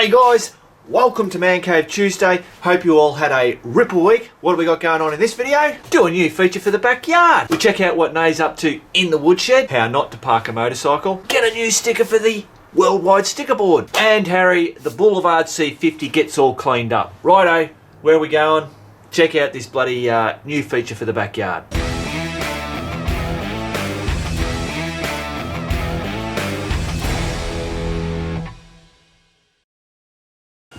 G'day guys, welcome to Man Cave Tuesday. Hope you all had a ripper week. What have we got going on in this video? Do a new feature for the backyard. We check out what Nay's up to in the woodshed, how not to park a motorcycle, get a new sticker for the worldwide sticker board, and Harry, the Boulevard C50 gets all cleaned up. Righto, where are we going? Check out this bloody new feature for the backyard.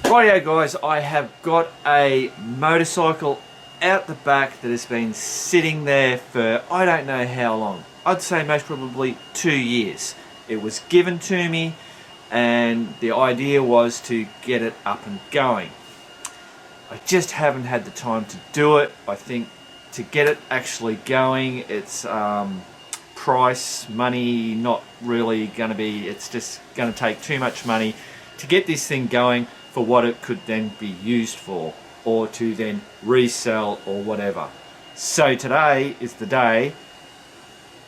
Rightio guys, I have got a motorcycle out the back that has been sitting there for I don't know how long. I'd say most probably 2 years. It was given to me and the idea was to get it up and going. I just haven't had the time to do it. I think to get it actually going, it's price, money, not really going to be, it's just going to take too much money to get this thing going for what it could then be used for, or to then resell or whatever. So today is the day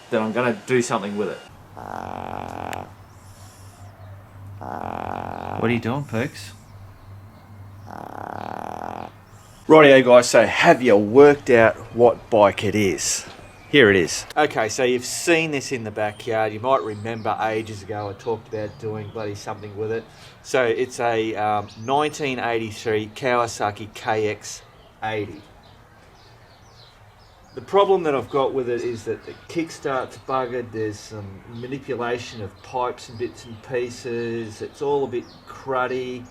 that I'm going to do something with it. What are you doing, Perks? Rightio guys, so have you worked out what bike it is? Here it is. Okay, so you've seen this in the backyard. You might remember ages ago I talked about doing bloody something with it. So it's a 1983 Kawasaki KX80. The problem that I've got with it is that the kickstart's buggered. There's some manipulation of pipes and bits and pieces. It's all a bit cruddy.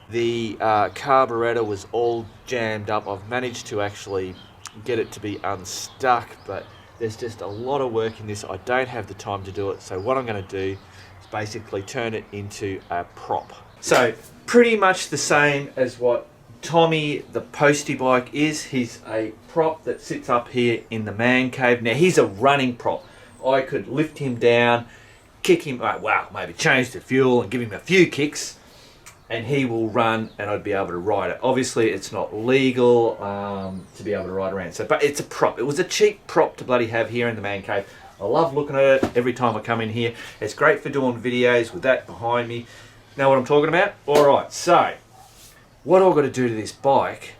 The carburetor was all jammed up. I've managed to actually get it to be unstuck, but there's just a lot of work in this. I don't have the time to do it, so what I'm going to do is basically turn it into a prop. So pretty much the same as what Tommy the postie bike is. He's a prop that sits up here in the man cave. Now he's a running prop. I could lift him down, kick him, well, maybe change the fuel and give him a few kicks, and he will run and I'd be able to ride it. Obviously it's not legal to be able to ride around, so, but it's a prop. It was a cheap prop to bloody have here in the man cave. I love looking at it every time I come in here. It's great for doing videos with that behind me. Know what I'm talking about? Alright, so what have I got to do to this bike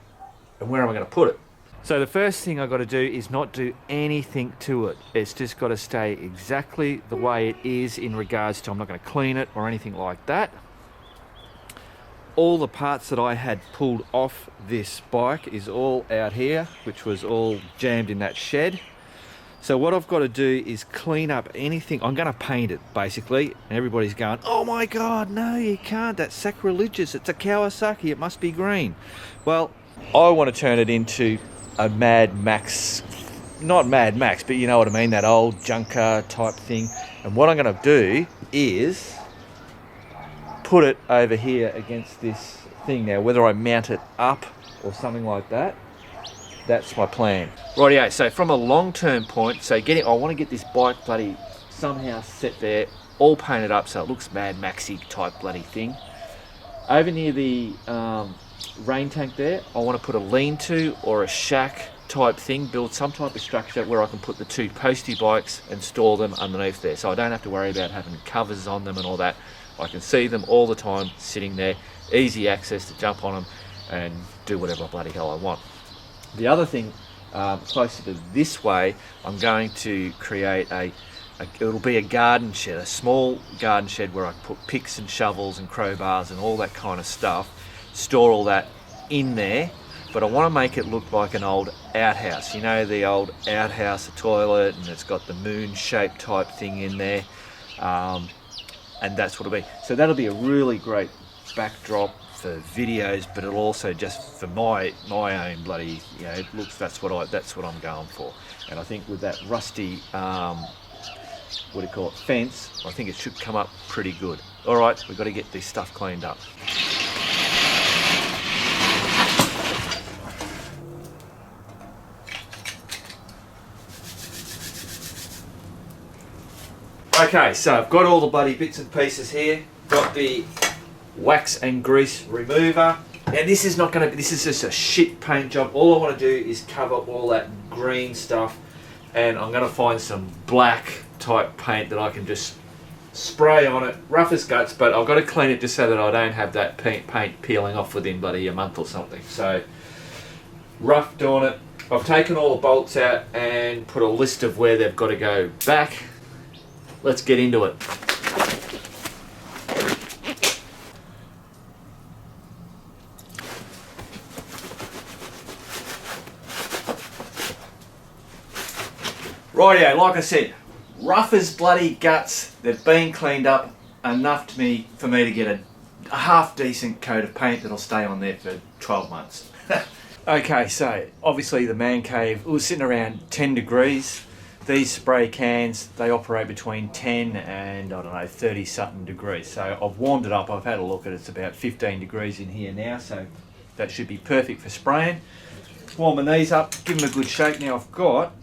and where am I going to put it? So the first thing I've got to do is not do anything to it. It's just got to stay exactly the way it is in regards to, I'm not going to clean it or anything like that. All the parts that I had pulled off this bike is all out here, which was all jammed in that shed. So what I've got to do is clean up anything. I'm going to paint it basically, and everybody's going, oh my god, no you can't, that's sacrilegious, it's a Kawasaki, it must be green. Well, I want to turn it into a Mad Max, not Mad Max, but you know what I mean, that old junker type thing. And what I'm going to do is put it over here against this thing. Now whether I mount it up or something like that, that's my plan. Rightio, so from a long-term point, so I want to get this bike bloody somehow set there, all painted up so it looks Mad Maxy type bloody thing. Over near the rain tank there, I want to put a lean-to or a shack type thing, build some type of structure where I can put the two postie bikes and store them underneath there, so I don't have to worry about having covers on them and all that. I can see them all the time sitting there, easy access to jump on them and do whatever bloody hell I want. The other thing, closer to this way, I'm going to create it'll be a garden shed, a small garden shed where I put picks and shovels and crowbars and all that kind of stuff, store all that in there, but I want to make it look like an old outhouse. You know, the old outhouse, the toilet, and it's got the moon shaped type thing in there. And that's what it'll be. So that'll be a really great backdrop for videos, but it'll also just for my own bloody, you know, it looks, that's what I'm going for. And I think with that rusty what do you call it, fence, I think it should come up pretty good. All right, we've got to get this stuff cleaned up. Okay, so I've got all the bloody bits and pieces here. Got the wax and grease remover. Now this is not going to be, this is just a shit paint job. All I want to do is cover all that green stuff, and I'm going to find some black type paint that I can just spray on it, rough as guts, but I've got to clean it just so that I don't have that paint peeling off within bloody a month or something. So rough doing it. I've taken all the bolts out and put a list of where they've got to go back. Let's get into it. Rightio, like I said, rough as bloody guts. They've been cleaned up enough for me to get a half decent coat of paint that'll stay on there for 12 months. Okay, so obviously the man cave, it was sitting around 10 degrees. These spray cans, they operate between 10 and, I don't know, 30 something degrees. So I've warmed it up, I've had a look at it, it's about 15 degrees in here now, so that should be perfect for spraying. Warming these up, give them a good shake. Now I've got,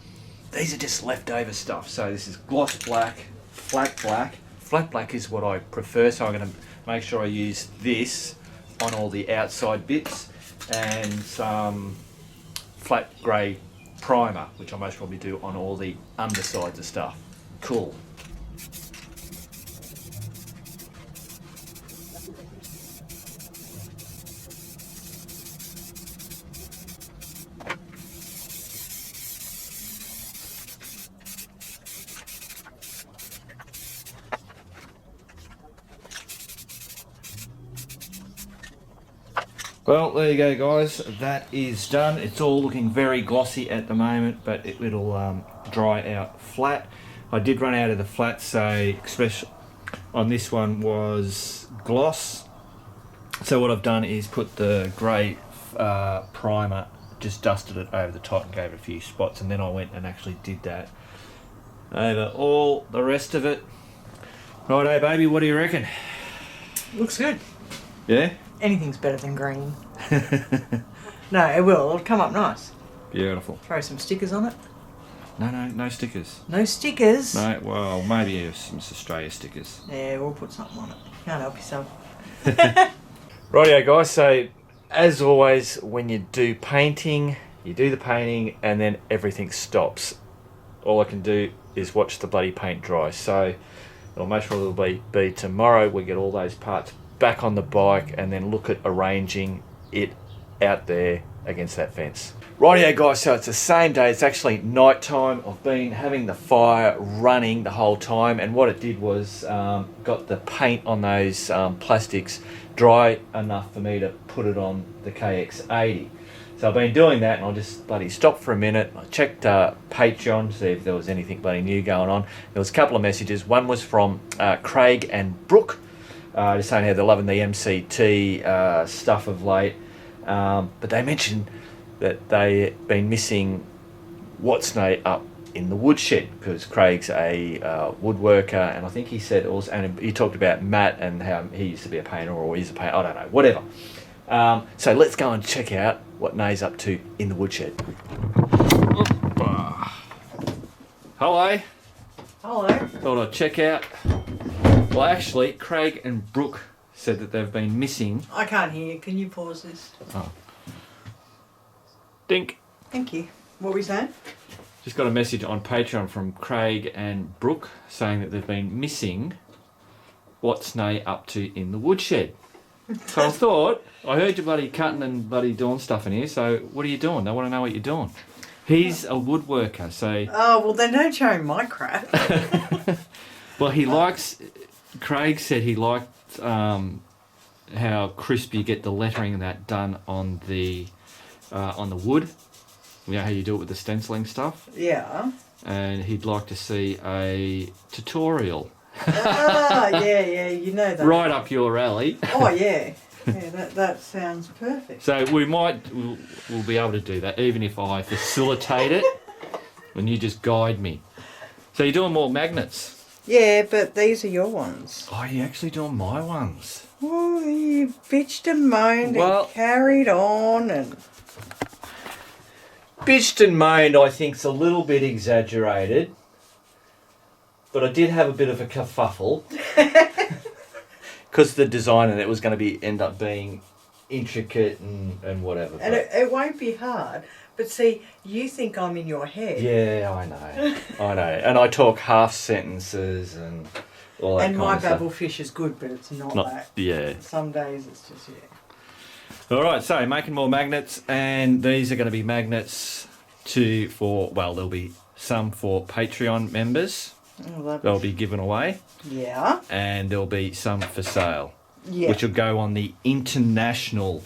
these are just leftover stuff. So this is gloss black, flat black. Flat black is what I prefer, so I'm going to make sure I use this on all the outside bits, and some flat grey primer, which I most probably do on all the undersides of stuff. Cool. Well, there you go, guys. That is done. It's all looking very glossy at the moment, but it'll dry out flat. I did run out of the flat, so especially on this one was gloss. So what I've done is put the grey primer, just dusted it over the top and gave it a few spots, and then I went and actually did that over all the rest of it. Righto, baby, what do you reckon? Looks good. Yeah? Anything's better than green. No, it will. It'll come up nice. Beautiful. Throw some stickers on it. No stickers. No stickers? No, well, maybe some Australia stickers. Yeah, we'll put something on it. Can't help yourself. Rightio, guys. So, as always, when you do painting, you do the painting and then everything stops. All I can do is watch the bloody paint dry. So, it'll most probably be tomorrow we get all those parts back on the bike and then look at arranging it out there against that fence. Rightio, guys, so it's the same day. It's actually night time. I've been having the fire running the whole time, and what it did was got the paint on those plastics dry enough for me to put it on the KX80. So I've been doing that, and I just bloody stopped for a minute. I checked Patreon to see if there was anything bloody new going on. There was a couple of messages. One was from Craig and Brooke, just saying how they're loving the MCT stuff of late. But they mentioned that they've been missing what's name up in the woodshed, because Craig's a woodworker, and I think he said also, and he talked about Matt and how he used to be a painter, or he's a painter, I don't know, whatever. So let's go and check out what Nay's up to in the woodshed. Hello. Hello. Thought I'd check out. Well, actually, Craig and Brooke said that they've been missing. I can't hear you. Can you pause this? Oh. Dink. Thank you. What were we saying? Just got a message on Patreon from Craig and Brooke saying that they've been missing what's Nay up to in the woodshed. So I thought, I heard you bloody cutting and bloody doing stuff in here, so what are you doing? They want to know what you're doing. He's a woodworker, so... Oh, well, then don't show him my crap. Well, he likes... Craig said he liked how crisp you get the lettering and that done on the wood. You know how you do it with the stenciling stuff? Yeah. And he'd like to see a tutorial. Yeah, you know that. Right up your alley. Oh, yeah. Yeah, that sounds perfect. So we'll be able to do that, even if I facilitate it, and you just guide me. So you're doing more magnets? Yeah, but these are your ones. Oh, you're actually doing my ones? Oh, you bitched and moaned and carried on and... Bitched and moaned, I think, is a little bit exaggerated. But I did have a bit of a kerfuffle. Because the design and it was going to end up being intricate and whatever. And it won't be hard. But see, you think I'm in your head. Yeah, I know. I know. And I talk half sentences and all that And kind my of stuff. babble fish is good, but it's not that. Yeah. Some days it's just, All right, so making more magnets, and these are going to be magnets there'll be some for Patreon members. Oh, They'll be given away. Yeah. And there'll be some for sale. Yeah. Which will go on the international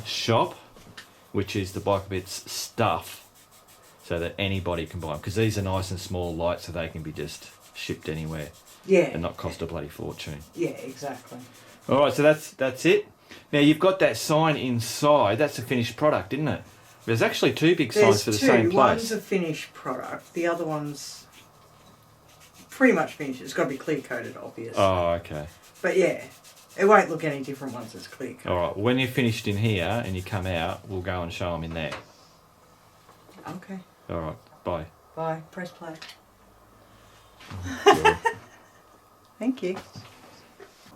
shop, which is the Biker Bits stuff, so that anybody can buy them. Because these are nice and small, light, so they can be just shipped anywhere. Yeah. And not cost a bloody fortune. Yeah, exactly. All right, so that's it. Now you've got that sign inside. That's a finished product, isn't it? There's actually two big signs for the same place. One's a finished product. The other one's pretty much finished. It's got to be clear coated, obviously. Oh, okay. But yeah, it won't look any different once it's clear coated. All right. When you're finished in here and you come out, we'll go and show them in there. Okay. All right. Bye. Bye. Press play. Oh, Thank you.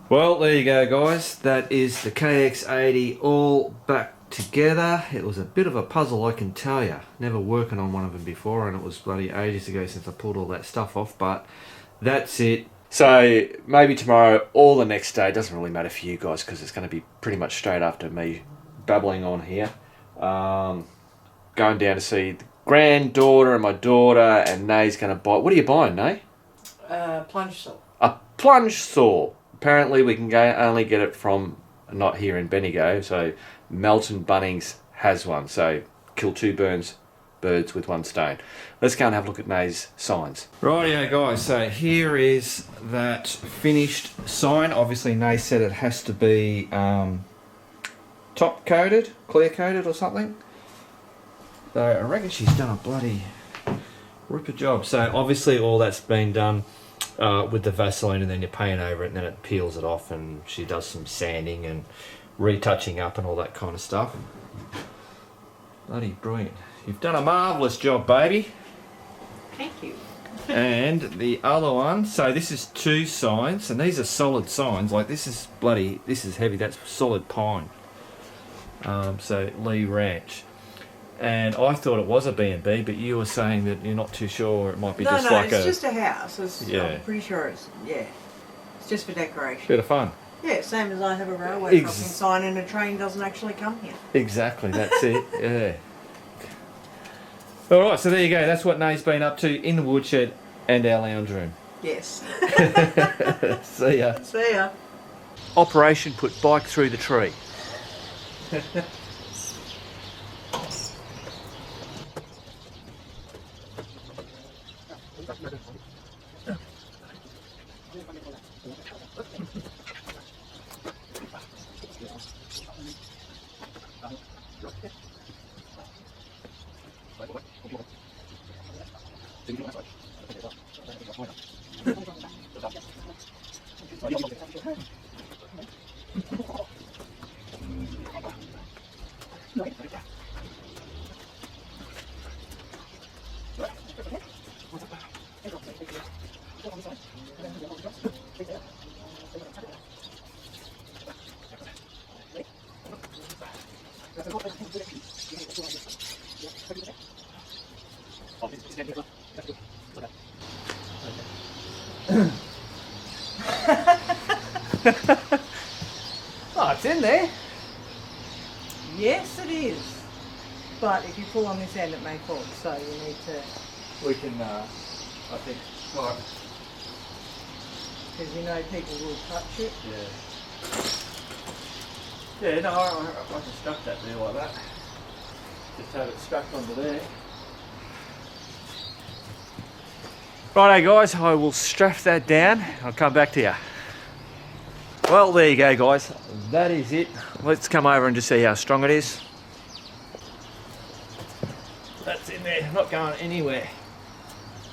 well, there you go, guys. That is the KX80 all back together. It was a bit of a puzzle, I can tell you. Never working on one of them before, and it was bloody ages ago since I pulled all that stuff off, but that's it. So maybe tomorrow or the next day, doesn't really matter for you guys because it's going to be pretty much straight after me babbling on here. Going down to see the granddaughter and my daughter, and Nay's going to buy... What are you buying, Nay? Plunge saw. A plunge saw. Apparently we can only get it from, not here in Bendigo, so Melton Bunnings has one. So kill two birds with one stone. Let's go and have a look at Nay's signs. Rightio guys, so here is that finished sign. Obviously Nay said it has to be top coated, clear coated or something. So I reckon she's done a bloody ripper job. So obviously all that's been done with the Vaseline, and then you paint over it and then it peels it off, and she does some sanding and retouching up and all that kind of stuff. Bloody brilliant. You've done a marvellous job, baby. Thank you. And the other one, so this is two signs, and these are solid signs. Like this is heavy, that's solid pine. So Lee Ranch. And I thought it was a B&B, but you were saying that you're not too sure. It might be just like it's just a house. Yeah. I'm pretty sure it's just for decoration. bit of fun. Yeah, same as I have a railway crossing sign and a train doesn't actually come here. Exactly, that's it. Yeah. All right, so there you go. That's what Nay's been up to in the woodshed and our lounge room. Yes. See ya. See ya. Operation put bike through the tree. Oh, it's in there. Yes, it is. But if you pull on this end, it may fall. So you need to. We can, I think, like, Because you know people will touch it. yeah. Yeah, no, I can stuff that there like that. Just have it strapped onto there. Righto guys, I will strap that down. I'll come back to you. Well, there you go guys. That is it. Let's come over and just see how strong it is. That's in there, not going anywhere.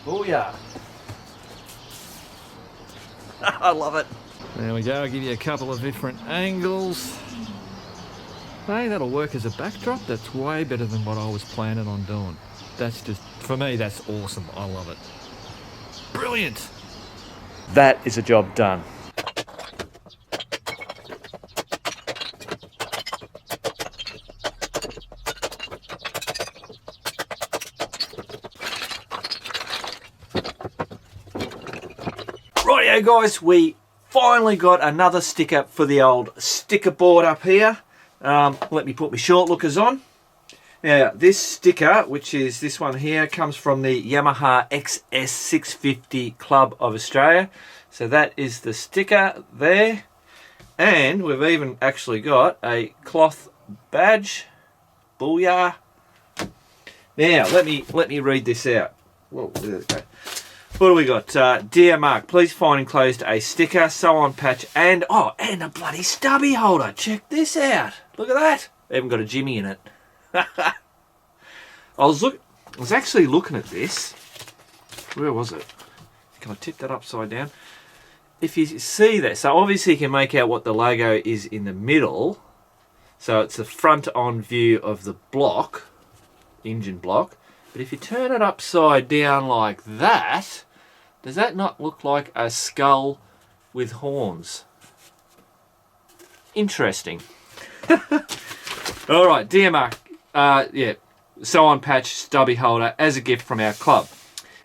Oh yeah. I love it. There we go, I'll give you a couple of different angles. Hey, that'll work as a backdrop. That's way better than what I was planning on doing. That's just, for me, that's awesome. I love it. Brilliant. That is a job done. Rightio guys, we finally got another sticker for the old sticker board up here. Let me put my short lookers on. Now this sticker, which is this one here, comes from the Yamaha XS650 Club of Australia. So that is the sticker there. And we've even actually got a cloth badge. Booyah. Now let me read this out. Whoa, there we go. What do we got? Dear Mark, please find enclosed a sticker, sew on patch, and a bloody stubby holder. Check this out. Look at that. Even got a Jimmy in it. I was actually looking at this. Where was it? Can I tip that upside down? If you see that, so obviously you can make out what the logo is in the middle. So it's the front on view of the block, engine block. But if you turn it upside down like that, does that not look like a skull with horns? Interesting. All right, dear Mark, sew on patch stubby holder as a gift from our club.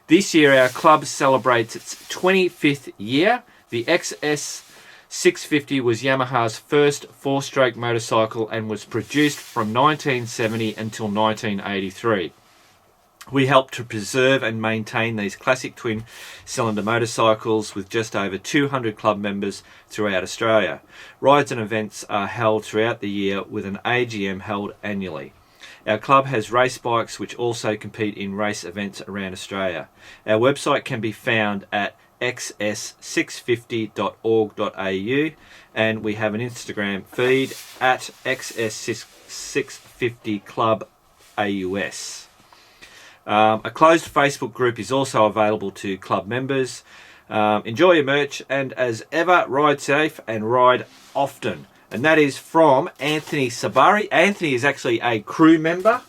This year our club celebrates its 25th year. The XS650 was Yamaha's first four-stroke motorcycle and was produced from 1970 until 1983. We helped to preserve and maintain these classic twin-cylinder motorcycles with just over 200 club members throughout Australia. Rides and events are held throughout the year with an AGM held annually. Our club has race bikes which also compete in race events around Australia. Our website can be found at xs650.org.au and we have an Instagram feed at xs650clubaus. A closed Facebook group is also available to club members. Enjoy your merch and as ever, ride safe and ride often. And that is from Anthony Sabari. Anthony is actually a crew member.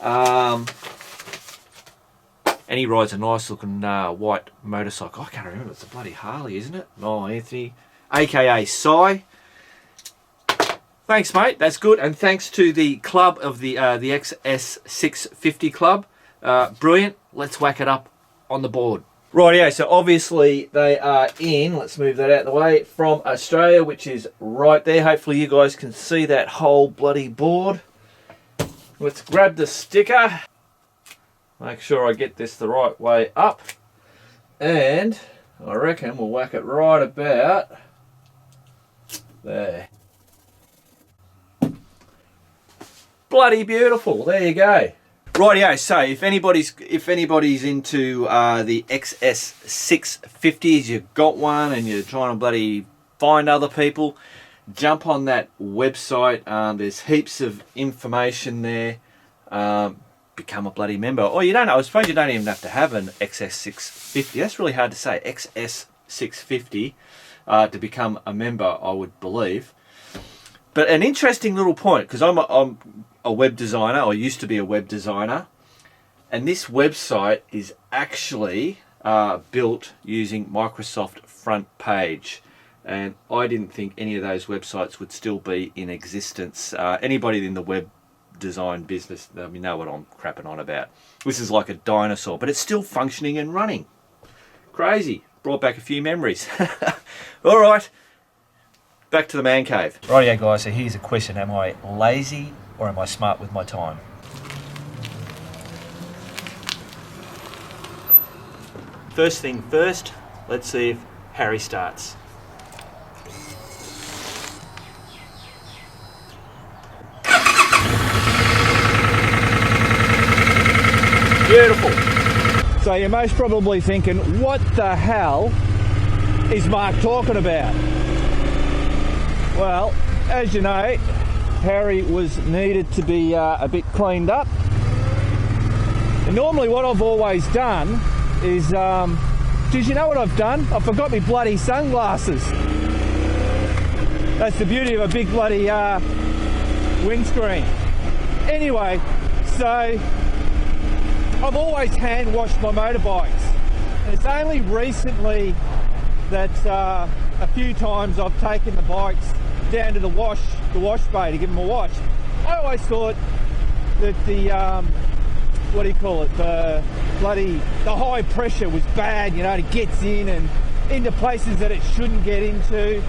And he rides a nice looking white motorcycle. I can't remember, it's a bloody Harley, isn't it? Oh, Anthony, aka Cy. Thanks, mate, that's good. And thanks to the club of the XS650 Club. Brilliant. Let's whack it up on the board. Rightio, so obviously they are in, let's move that out of the way, from Australia, which is right there. Hopefully you guys can see that whole bloody board. Let's grab the sticker. Make sure I get this the right way up. And I reckon we'll whack it right about there. Bloody beautiful. There you go. Rightio, so if anybody's into the XS650s, you've got one and you're trying to bloody find other people, jump on that website. There's heaps of information there. Become a bloody member. Or you don't know, I suppose you don't even have to have an XS650. That's really hard to say. XS650 to become a member, I would believe. But an interesting little point, because I'm a web designer, or used to be a web designer, and this website is actually built using Microsoft Front Page, and I didn't think any of those websites would still be in existence. Anybody in the web design business, you know what I'm crapping on about. This is like a dinosaur, but it's still functioning and running. Crazy. Brought back a few memories. All right, back to the man cave. Rightio guys, so here's a question. Am I lazy or am I smart with my time? First thing first, let's see if Harry starts. Beautiful. So you're most probably thinking, what the hell is Mark talking about? Well, as you know, Harry was needed to be a bit cleaned up. And normally what I've always done is, did you know what I've done? I forgot my bloody sunglasses. That's the beauty of a big bloody windscreen. Anyway, so I've always hand washed my motorbikes. And it's only recently that a few times I've taken the bikes down to the wash bay to give them a wash. I always thought that the what do you call it, the high pressure was bad, you know, it gets in and into places that it shouldn't get into.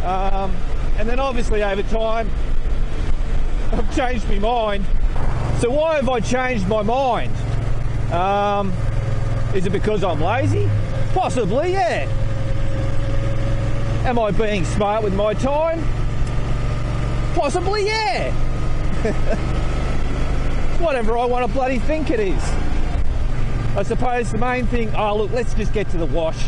And then obviously over time, I've changed my mind. So why have I changed my mind? Is it because I'm lazy? Possibly, yeah. Am I being smart with my time? Possibly, yeah. Whatever I want to bloody think it is. I suppose the main thing, oh look, let's just get to the wash.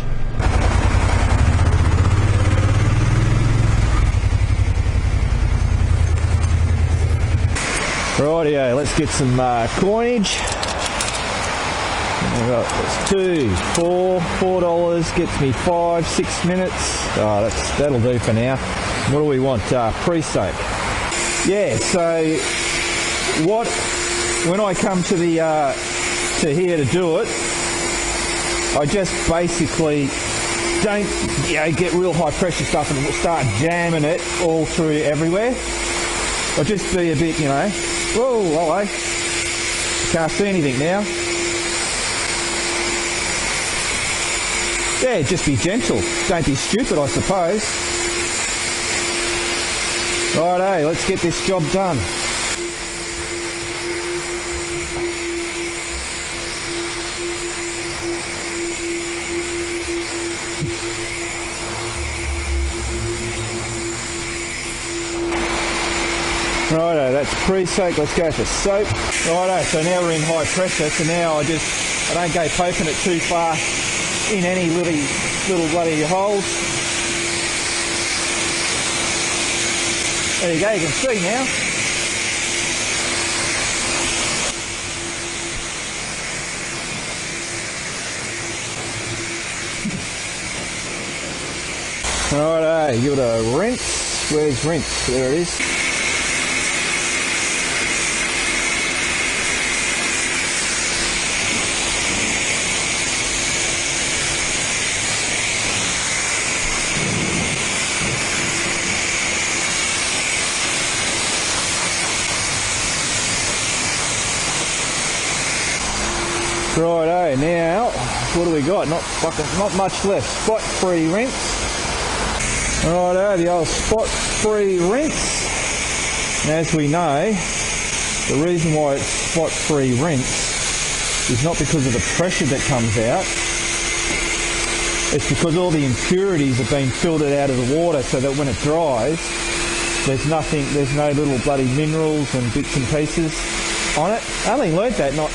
Rightio, let's get some coinage. That's $4 gets me 5-6 minutes. Oh, that'll do for now. What do we want? Pre-soak. Yeah. So when I come to the to here to do it, I just basically don't get real high pressure stuff and start jamming it all through everywhere. I'll just be a bit, whoa, hello. Can't see anything now. Yeah, just be gentle. Don't be stupid, I suppose. Righto, let's get this job done. Righto, that's pre-soak. Let's go for soap. Righto, so now we're in high pressure. So now I don't go poking it too far in any little bloody holes. There you go, you can see now. Righto, give it a rinse. Where's rinse? There it is. Righto, now what do we got? Not much left. Spot-free rinse. Righto, the old spot-free rinse. And as we know, the reason why it's spot-free rinse is not because of the pressure that comes out. It's because all the impurities have been filtered out of the water, so that when it dries, there's no little bloody minerals and bits and pieces on it. I only learnt that not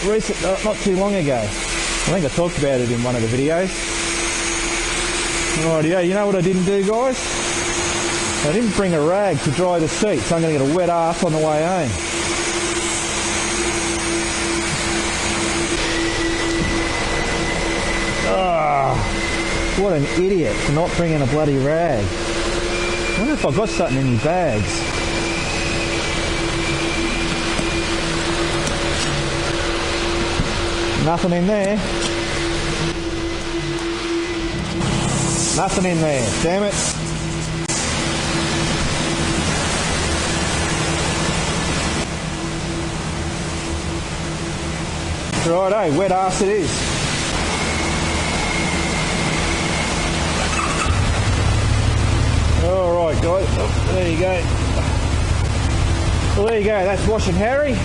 too long ago. I think I talked about it in one of the videos. Rightio, you know what I didn't do, guys? I didn't bring a rag to dry the seat, so I'm going to get a wet ass on the way home. What an idiot for not bringing a bloody rag. I wonder if I've got something in my bags. Nothing in there. Nothing in there. Damn it. Righto, wet ass it is. Alright guys, there you go. Well, there you go, that's Wash and Harry.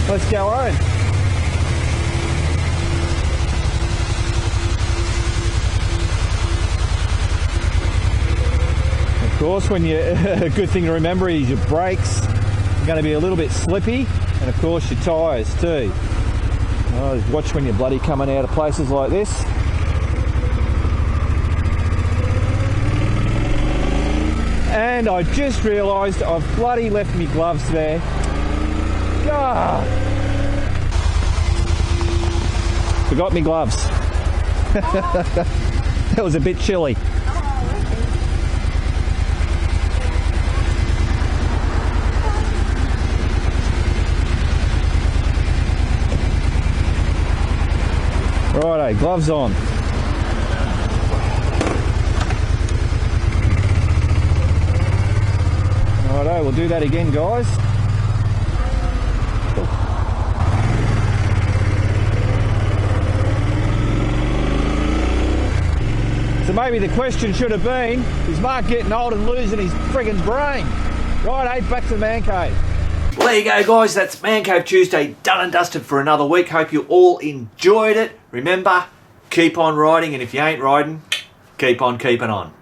Let's go on. Of course, when you a good thing to remember is your brakes are going to be a little bit slippy, and of course your tyres too. Oh, watch when you're bloody coming out of places like this. And I just realised I've bloody left me gloves there. God. Forgot me gloves. That was a bit chilly. Righto, gloves on. Righto, we'll do that again, guys. maybe the question should have been, is Mark getting old and losing his friggin' brain? Right, back to the man cave. Well, there you go, guys. That's Man Cave Tuesday done and dusted for another week. Hope you all enjoyed it. Remember, keep on riding, and if you ain't riding, keep on keeping on.